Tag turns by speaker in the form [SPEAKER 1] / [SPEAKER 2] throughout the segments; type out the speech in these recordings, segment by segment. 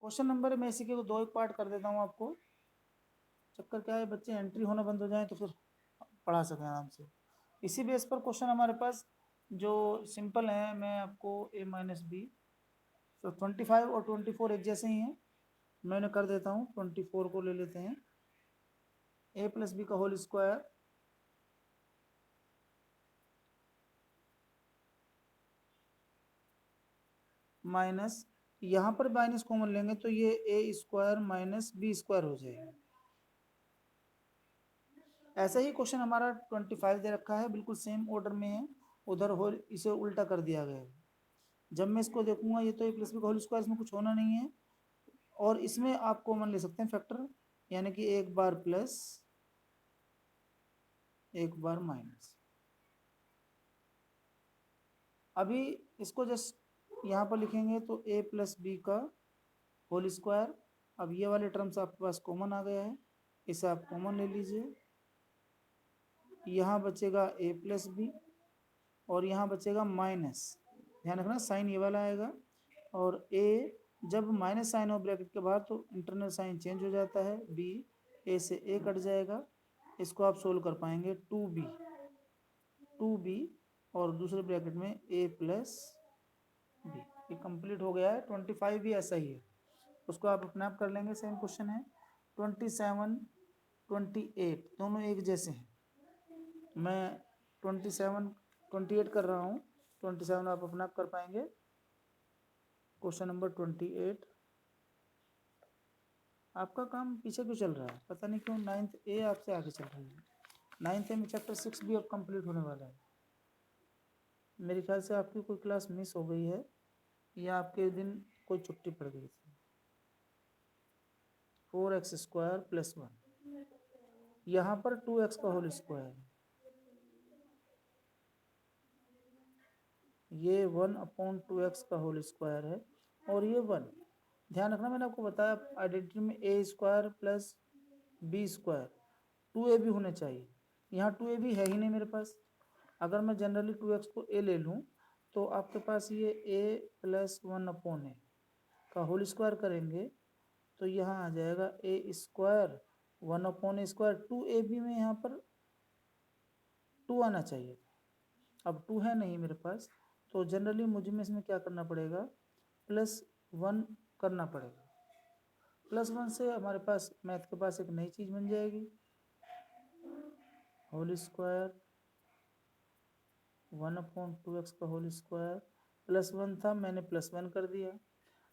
[SPEAKER 1] Question number मैं इसी के दो एक पार्ट कर देता हूँ आपको। चक्कर क्या है, बच्चे एंट्री होना बंद हो जाए तो फिर पढ़ा सकें आराम से। इसी बेस पर क्वेश्चन हमारे पास जो सिंपल है, मैं आपको a-b तो 25 और 24 एक जैसे ही हैं, मैंने कर देता हूँ। 24 को ले लेते हैं, a+b का होल स्क्वायर माइनस, यहाँ पर माइनस कॉमन लेंगे तो ये a square minus b square हो जाएगा। ऐसा ही क्वेश्चन हमारा 25 दे रखा है, बिल्कुल सेम ऑर्डर में है, उधर होल इसे उल्टा कर दिया गया है। जब मैं इसको देखूंगा ये तो a+b का होल स्क्वायर, इसमें कुछ होना नहीं है, और इसमें आप कॉमन ले सकते हैं फैक्टर, यानी कि एक बार प्लस एक बार माइनस। अभी इसको जस्ट यहाँ पर लिखेंगे तो a+b का होल स्क्वायर। अब ये वाले टर्म्स आपके पास कॉमन आ गया है, इसे आप कॉमन ले लीजिए। यहाँ बचेगा a+b और यहाँ बचेगा माइनस, ध्यान रखना साइन ये वाला आएगा, और a जब माइनस साइन हो ब्रैकेट के बाहर तो इंटरनल साइन चेंज हो जाता है, b a से a कट जाएगा, इसको आप सोल्व कर पाएंगे 2b और दूसरे ब्रैकेट में a+b। ये कंप्लीट हो गया है। 25 भी ऐसा ही है, उसको आप अपने आप कर लेंगे, सेम क्वेश्चन है। 27 28 दोनों एक जैसे हैं, मैं 27 28 कर रहा हूँ, 27 आप अपना आप कर पाएंगे। क्वेश्चन नंबर 28, आपका काम पीछे क्यों चल रहा है पता नहीं क्यों, 9th ए आपसे आगे चल रही है। 9th ए में चैप्टर 6 भी अब कंप्लीट होने वाला है। मेरे ख्याल से आपकी कोई क्लास मिस हो गई है या आपके दिन कोई छुट्टी पड़ गई थी। 4x² + 1, यहाँ पर 2x का होल स्क्वायर है, ये 1/2x का होल स्क्वायर है, और ये 1। ध्यान रखना मैंने आपको बताया आइडेंटिटी में a² + b², 2a भी होने चाहिए, यहाँ 2a भी है ही नहीं मेरे पास। अगर मैं जनरली 2x को a ले लूँ तो आपके पास ये a + 1/a का होल स्क्वायर करेंगे तो यहाँ आ जाएगा a² 1/a²। 2a भी में यहाँ पर 2 आना चाहिए, अब 2 है नहीं मेरे पास, तो जनरली मुझे में इसमें क्या करना पड़ेगा, +1 करना पड़ेगा। +1 से हमारे पास मैथ के पास एक नई चीज़ बन जाएगी, होल स्क्वायर 1/2x का होल स्क्वायर, +1 था मैंने +1 कर दिया।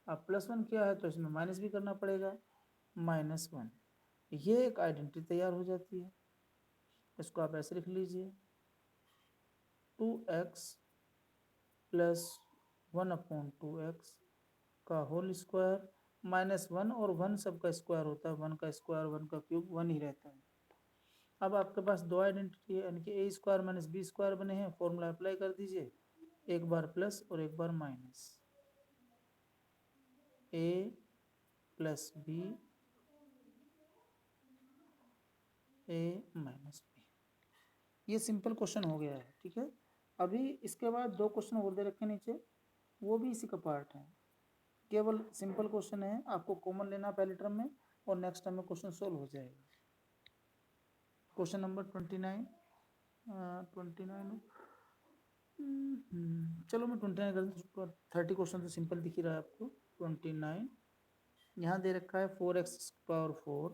[SPEAKER 1] अब +1 किया है तो इसमें माइनस भी करना पड़ेगा, -1। ये एक आइडेंटिटी तैयार हो जाती है, इसको आप ऐसे लिख लीजिए, 2x + 1/2x का होल स्क्वायर -1, और 1 सबका स्क्वायर होता है, 1 का स्क्वायर 1 का क्यूब 1 ही रहता है। अब आपके पास दो आइडेंटिटी है, यानी कि a² - b² बने हैं, फॉर्मूला अप्लाई कर दीजिए, एक बार प्लस और एक बार minus, a + b a - b। ये सिंपल क्वेश्चन हो गया है, ठीक है। अभी इसके बाद दो क्वेश्चन और दे रखे नीचे, वो भी इसी का पार्ट है, केवल सिंपल क्वेश्चन है, आपको कॉमन लेना पहले टर्म में और नेक्स्ट टर्म में क्वेश्चन सोल्व हो जाएगा। क्वेश्चन नंबर 29 चलो मैं 29 कर दूँ, 30 क्वेश्चन तो सिंपल दिख ही रहा है आपको। 29 यहाँ दे रखा है 4x⁴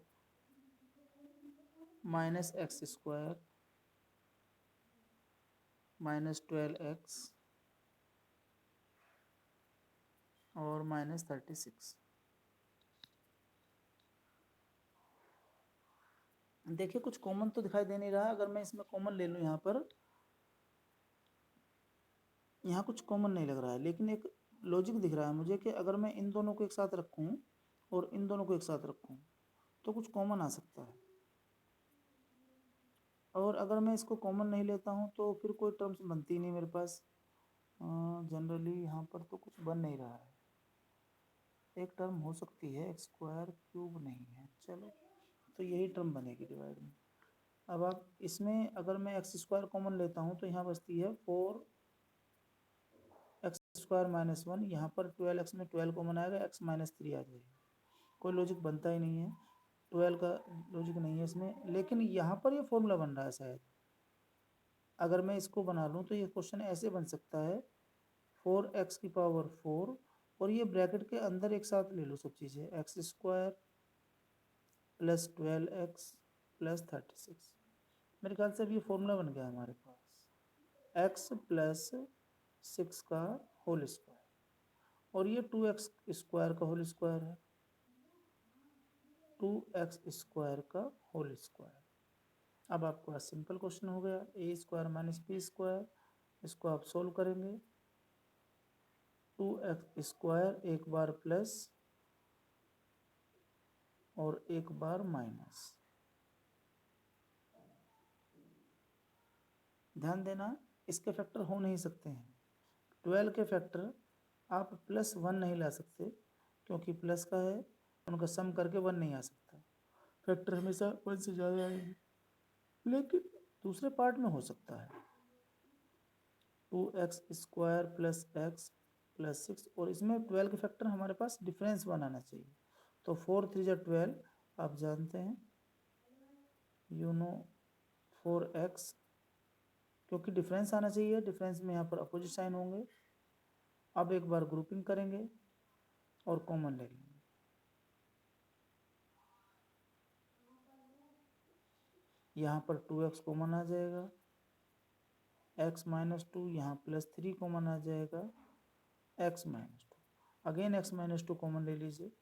[SPEAKER 1] -x² -12x और -36। देखिए कुछ कॉमन तो दिखाई दे नहीं रहा, अगर मैं इसमें कॉमन ले लूँ यहाँ पर, यहाँ कुछ कॉमन नहीं लग रहा है, लेकिन एक लॉजिक दिख रहा है मुझे कि अगर मैं इन दोनों को एक साथ रखूँ और इन दोनों को एक साथ रखूँ तो कुछ कॉमन आ सकता है, और अगर मैं इसको कॉमन नहीं लेता हूँ तो फिर कोई टर्म्स बनती ही नहीं मेरे पास। जनरली यहाँ पर तो कुछ बन नहीं रहा है, एक टर्म हो सकती है x²³ नहीं है, चलो तो यही टर्म बनेगी डिवाइड में। अब आप इसमें अगर मैं x² कॉमन लेता हूँ तो यहाँ बचती है 4x² - 1, यहाँ पर 12x में 12 कॉमन आएगा, x - 3 आ जाएगा, कोई लॉजिक बनता ही नहीं है, 12 का लॉजिक नहीं है इसमें। लेकिन यहाँ पर ये फॉर्मूला बन रहा है शायद, अगर मैं इसको बना लूँ तो ये क्वेश्चन ऐसे बन सकता है 4x की पावर 4, और ये ब्रैकेट के अंदर एक साथ ले लो सब चीज़ें, x square plus 12x plus 36। मेरे ख्याल से अब ये फॉर्मूला बन गया हमारे पास, x प्लस 6 का होल स्क्वायर, और ये 2x स्क्वायर का होल स्क्वायर है, 2x स्क्वायर का होल स्क्वायर। अब आपके पास सिंपल क्वेश्चन हो गया, ए स्क्वायर माइनस बी स्क्वायर, इसको आप सोल्व करेंगे, 2x स्क्वायर एक बार प्लस और एक बार माइनस। ध्यान देना, इसके फैक्टर हो नहीं सकते हैं, 12 के फैक्टर आप +1 नहीं ला सकते, क्योंकि प्लस का है, उनका सम करके 1 नहीं आ सकता, फैक्टर हमेशा 1 से ज़्यादा आएंगे। लेकिन दूसरे पार्ट में हो सकता है 2x square plus x plus 6, और इसमें 12 के फैक्टर हमारे पास डिफरेंस 1 आना चाहिए। तो 4 3 12, आप जानते हैं, यू नो 4x, क्योंकि डिफरेंस आना चाहिए, डिफरेंस में यहाँ पर अपोजिट साइन होंगे। अब एक बार ग्रुपिंग करेंगे और कॉमन ले लेंगे, यहाँ पर 2x कॉमन आ जाएगा, x माइनस 2, यहाँ +3 कॉमन आ जाएगा, x minus 2, again x minus 2 common ले लीजिए,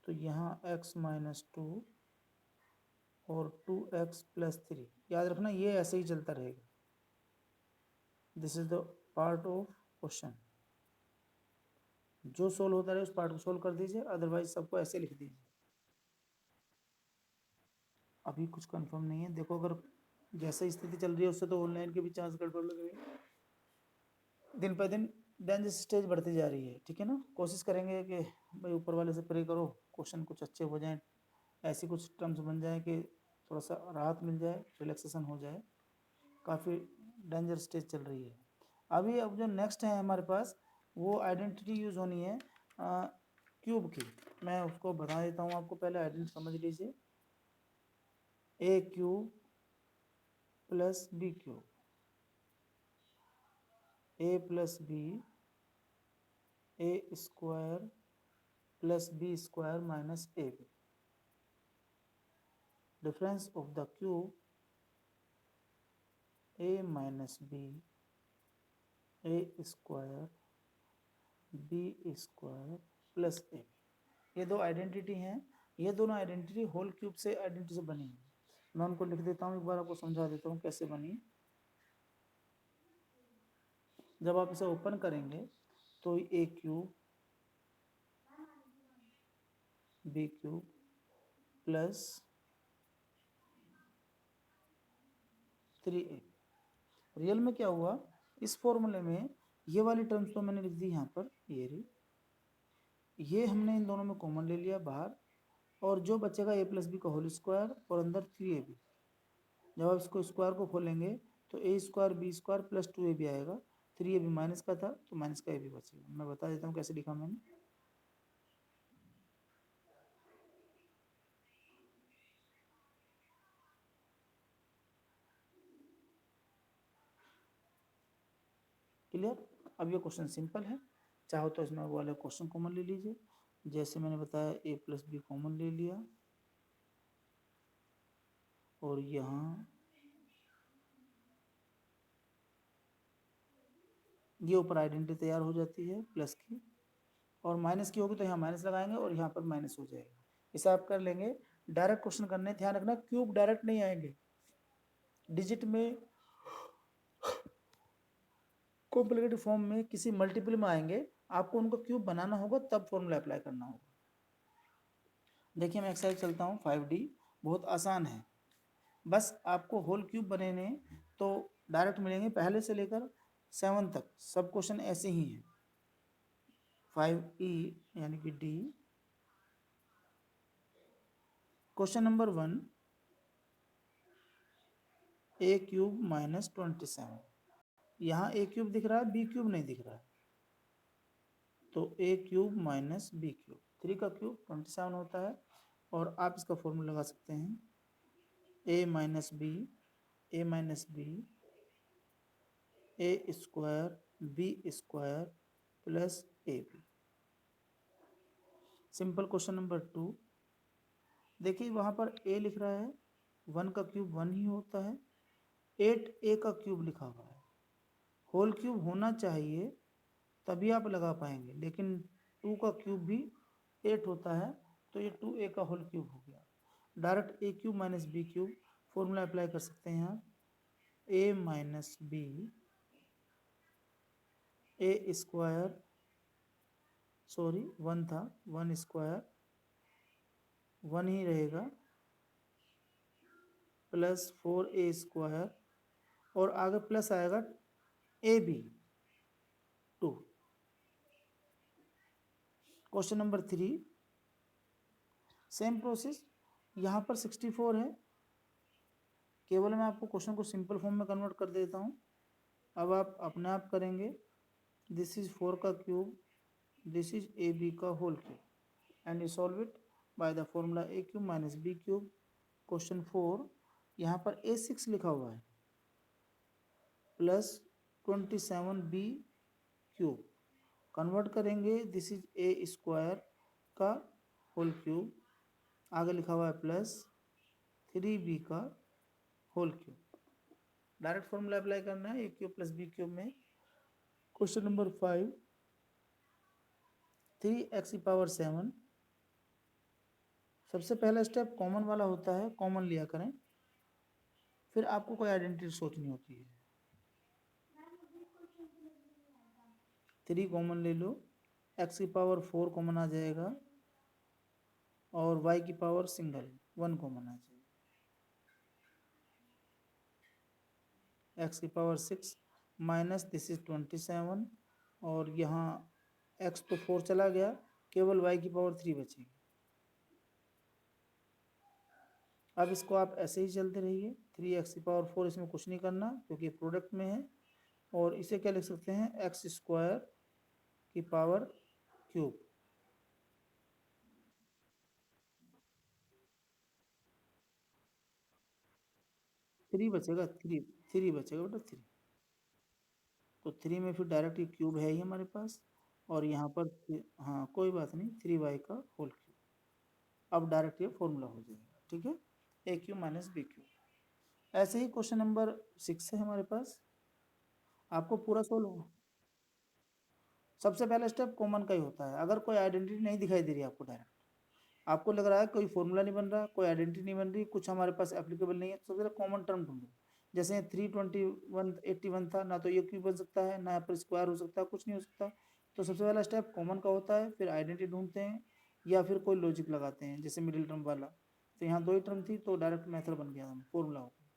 [SPEAKER 1] तो यहाँ x माइनस 2 और 2x प्लस 3, याद रखना ये ऐसे ही चलता रहेगा। This is the part of question, जो सोल्व होता रहे उस पार्ट को सोल्व कर दीजिए, अदरवाइज सबको ऐसे लिख दीजिए। अभी कुछ कंफर्म नहीं है, देखो अगर जैसे स्थिति चल रही है उससे तो ऑनलाइन के भी चांस गड़बड़ लग रही है, दिन पर दिन डेंजर स्टेज बढ़ती जा रही है, ठीक है ना। कोशिश करेंगे कि भाई ऊपर वाले से प्रे करो क्वेश्चन कुछ अच्छे हो जाएं, ऐसी कुछ टर्म्स बन जाए कि थोड़ा सा राहत मिल जाए, रिलैक्सेशन हो जाए, काफ़ी डेंजर स्टेज चल रही है। अभी अब जो नेक्स्ट है हमारे पास, वो आइडेंटिटी यूज़ होनी है क्यूब की, मैं उसको बता देता हूँ आपको, पहले आइडेंटिटी समझ लीजिए, A cube plus B cube, A plus B, A square plus B square minus A B, difference of the cube A minus B, A square B square plus A B. ये दो identity हैं, ये दोनों identity whole cube से identity से बनी है। मैं उनको लिख देता हूँ, एक बार आपको समझा देता हूँ कैसे बनी। जब आप इसे ओपन करेंगे तो A cube B cube plus 3a, real में क्या हुआ, इस फॉर्मूले में ये वाली टर्म्स तो मैंने लिख दी यहाँ पर, ये रही, ये हमने इन दोनों में कॉमन ले लिया बाहर, और जो बचेगा a प्लस बी का होल स्क्वायर और अंदर 3ab। जब आप इसको स्क्वायर को खोलेंगे तो A square B square plus 2ab आएगा, 3ab माइनस का था तो माइनस का ab बचेगा। मैं बता देता हूँ कैसे लिखा मैंने, क्लियर। अब ये क्वेश्चन सिंपल है, चाहो तो इसमें वो वाला क्वेश्चन कॉमन ले लीजिए, जैसे मैंने बताया a प्लस बी कॉमन ले लिया, और यहाँ ये ऊपर आइडेंटिटी तैयार हो जाती है प्लस की, और माइनस की होगी तो यहाँ माइनस लगाएंगे और यहाँ पर माइनस हो जाएगा, हिसाब कर लेंगे। डायरेक्ट क्वेश्चन करने, ध्यान रखना क्यूब डायरेक्ट नहीं आएंगे, डिजिट में कॉम्प्लिकेटेड फॉर्म में किसी मल्टीपल में आएंगे, आपको उनको क्यूब बनाना होगा तब फॉर्मूला अप्लाई करना होगा। देखिए मैं एक्सरसाइज चलता हूँ 5D, बहुत आसान है, बस आपको होल क्यूब बनेने तो डायरेक्ट मिलेंगे, पहले से लेकर 7 तक सब क्वेश्चन ऐसे ही हैं। 5E यानी कि D, क्वेश्चन नंबर 1, ए क्यूब माइनस 27, यहाँ ए क्यूब दिख रहा है, बी क्यूब नहीं दिख रहा है, तो A cube minus B cube, 3 का क्यूब 27 होता है। और आप इसका फॉर्मूला लगा सकते हैं a minus B A square B square plus A b. Simple question number 2, देखिए वहाँ पर a लिख रहा है, 1 का क्यूब 1 ही होता है, 8a का क्यूब लिखा हुआ है, होल क्यूब होना चाहिए तभी आप लगा पाएंगे, लेकिन 2 का क्यूब भी 8 होता है, तो ये 2a का होल क्यूब हो गया। Direct a cube minus B cube formula apply कर सकते हैं आप, a minus B A square, sorry 1 था, 1 स्क्वायर 1 ही रहेगा, प्लस 4a स्क्वायर, और आगे प्लस आएगा a b 2। Question number 3, same process, यहाँ पर 64 है, केवल मैं आपको क्वेश्चन को सिंपल फॉर्म में कन्वर्ट कर देता हूँ। अब आप अपने आप करेंगे, दिस इज 4 का cube, this is A B का whole cube, and you solve it by the formula A cube minus B cube. Question 4, यहाँ पर a6 लिखा हुआ है प्लस 27 बी क्यूब, कन्वर्ट करेंगे, दिस इज ए स्क्वायर का whole cube, आगे लिखा हुआ है प्लस 3b का whole cube. Direct formula apply करना है A cube plus B cube में। क्वेश्चन नंबर 5, 3x⁴, सबसे पहला स्टेप कॉमन वाला होता है, कॉमन लिया करें, फिर आपको कोई आइडेंटिटी सोचनी होती है। 3 कॉमन ले लो, x⁴ कॉमन आ जाएगा, और y⁴ सिंगल 1 कॉमन आ जाएगा, x⁴ माइनस दिस इज 27, और यहाँ x तो 4 चला गया, केवल y⁴ बचेगी। अब इसको आप ऐसे ही चलते रहिए, 3x⁴ इसमें कुछ नहीं करना क्योंकि प्रोडक्ट में है, और इसे क्या लिख सकते हैं, x² की पावर क्यूब, थ्री बचेगा, थ्री बचेगा बेटा, 3, तो 3 में फिर डायरेक्ट ये क्यूब है ही हमारे पास, और यहाँ पर हाँ कोई बात नहीं, 3y का होल क्यूब। अब डायरेक्ट ये फॉर्मूला हो जाएगा, ठीक है, A cube minus B cube. ऐसे ही क्वेश्चन नंबर 6 है हमारे पास, आपको पूरा सोल्व, सबसे पहला स्टेप कॉमन का ही होता है। अगर कोई आइडेंटिटी नहीं दिखाई दे रही आपको, डायरेक्ट आपको लग रहा है कोई फॉर्मूला नहीं बन रहा, कोई आइडेंटिटी नहीं बन रही, कुछ हमारे पास एप्लीकेबल नहीं है, तो सबसे कॉमन टर्म ढूंढो। जैसे 321 था, ना तो ये क्यूब बन सकता है, ना यहाँ पर स्क्वायर हो सकता है, कुछ नहीं हो सकता, तो सबसे पहला स्टेप कॉमन का होता है, फिर आइडेंटिटी ढूंढते हैं या फिर कोई लॉजिक लगाते हैं, जैसे मिडिल टर्म वाला, तो यहाँ 2 ही टर्म थी, तो डायरेक्ट मेथड बन गया फॉर्मूला हो गया।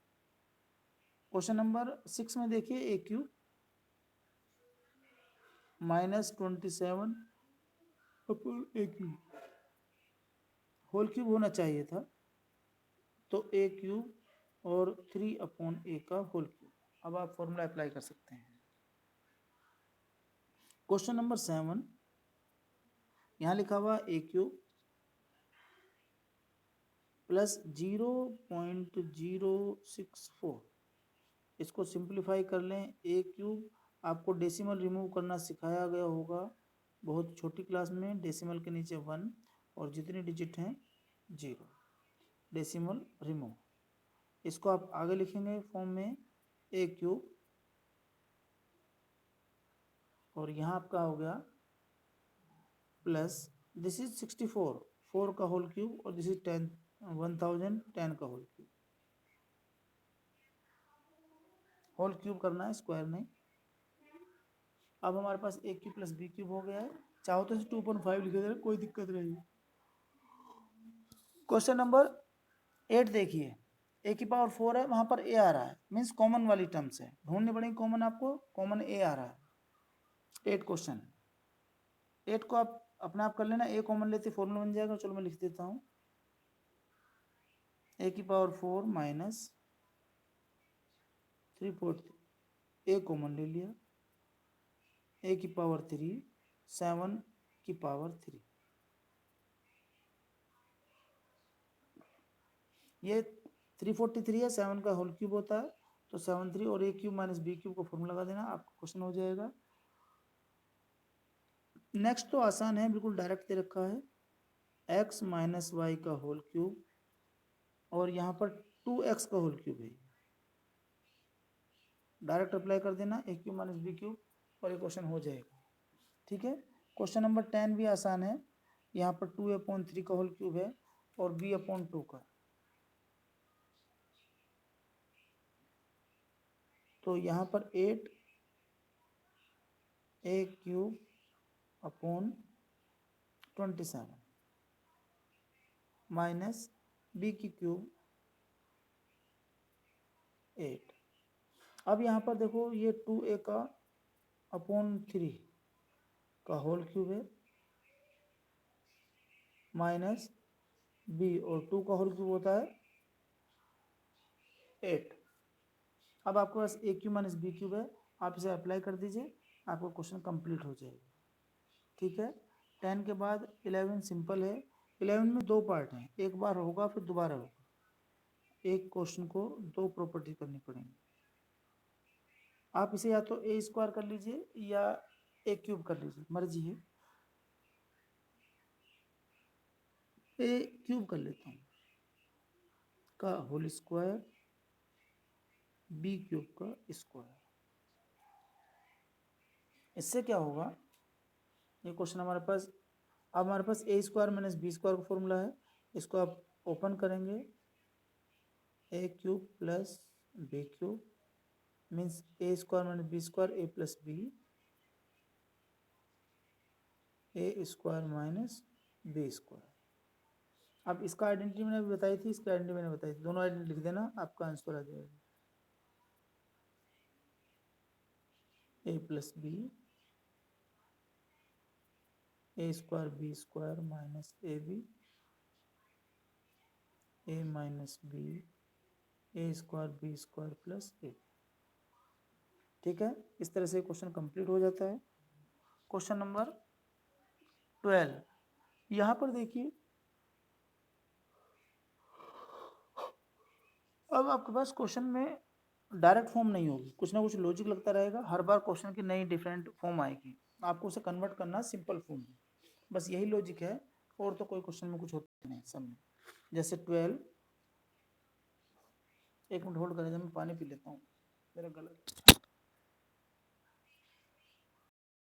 [SPEAKER 1] क्वेश्चन नंबर 6 में देखिए, ए क्यूब माइनस 27 अपॉन ए क्यूब, होल क्यूब होना चाहिए था, तो ए क्यूब और 3/a का होल क्यूब। अब आप फॉर्मूला अप्लाई कर सकते हैं। क्वेश्चन नंबर 7, यहाँ लिखा हुआ ए क्यूब प्लस 0.064, इसको सिंप्लीफाई कर लें। ए क्यूब आपको डेसिमल रिमूव करना सिखाया गया होगा बहुत छोटी क्लास में, डेसिमल के नीचे 1 और जितनी डिजिट हैं 0, डेसिमल रिमूव, इसको आप आगे लिखेंगे फॉर्म में ए क्यूब, और यहाँ आपका हो गया प्लस दिस इज 64, 4 का होल क्यूब, और दिस इज 1000 का होल क्यूब, होल क्यूब करना है, स्क्वायर नहीं। अब हमारे पास ए क्यूब प्लस बी क्यूब हो गया है, चाहो तो 2.5 लिखे दे, कोई दिक्कत नहीं। क्वेश्चन नंबर 8 देखिए, a⁴ है, वहां पर a आ रहा है, मीन्स कॉमन वाली टर्म्स है, ढूंढनी पड़ेगी कॉमन, आपको कॉमन a आ रहा है। 8 क्वेश्चन, 8 को आप अपने आप कर लेना, a कॉमन लेते फॉर्मूला बन जाएगा, चलो मैं लिख देता हूँ, a⁴ माइनस 3, a कॉमन ले लिया, a⁴ 3, 7 की पावर 3, ये 343 है, 7 का होल क्यूब होता है, तो 7 3 और a cube minus B cube को फॉर्मूला लगा देना, आपका क्वेश्चन हो जाएगा। नेक्स्ट तो आसान है, बिल्कुल डायरेक्ट दे रखा है x माइनस वाई का होल क्यूब और यहाँ पर 2x का होल क्यूब है, डायरेक्ट अप्लाई कर देना a cube minus B cube और ये क्वेश्चन हो जाएगा। ठीक है, क्वेश्चन नंबर 10 भी आसान है, यहाँ पर 2a/3 का होल क्यूब है और b/2 का, तो यहाँ पर 8 a cube upon 27 minus b की क्यूब 8। अब यहाँ पर देखो ये 2a का अपॉन 3 का होल क्यूब है माइनस बी और 2 का होल क्यूब होता है 8। अब आपके पास a cube minus B cube है, आप इसे अप्लाई कर दीजिए, आपका क्वेश्चन कंप्लीट हो जाएगा। ठीक है, 10 के बाद 11 सिंपल है। 11 में दो पार्ट हैं, एक बार होगा फिर दोबारा होगा, एक क्वेश्चन को दो प्रॉपर्टी करनी पड़ेगी। आप इसे या तो a स्क्वायर कर लीजिए या a क्यूब कर लीजिए, मर्जी है। a क्यूब कर लेता हूँ का होल स्क्वायर बी क्यूब का स्क्वायर। इससे क्या होगा, ये क्वेश्चन हमारे पास, अब हमारे पास a square minus b square का फॉर्मूला है, इसको आप ओपन करेंगे, a cube plus B cube means a square minus b square a plus B, a square minus b square. अब इसका आइडेंटिटी मैंने बताई थी, इसका आइडेंटिटी मैंने बताई थी, दोनों आइडेंटिटी लिख देना, आपका आंसर आ जाएगा a plus B a square B square minus A B a minus B a square B square plus A. ठीक है, इस तरह से क्वेश्चन कंप्लीट हो जाता है। क्वेश्चन नंबर 12, यहाँ पर देखिए, अब आपके पास क्वेश्चन में डायरेक्ट फॉर्म नहीं होगी, कुछ ना कुछ लॉजिक लगता रहेगा, हर बार क्वेश्चन की नई डिफरेंट फॉर्म आएगी, आपको उसे कन्वर्ट करना सिंपल फॉर्म में, बस यही लॉजिक है, और तो कोई क्वेश्चन में कुछ होता नहीं सब में। जैसे 12, एक मिनट होल्ड करें, मैं पानी पी लेता हूँ, मेरा गला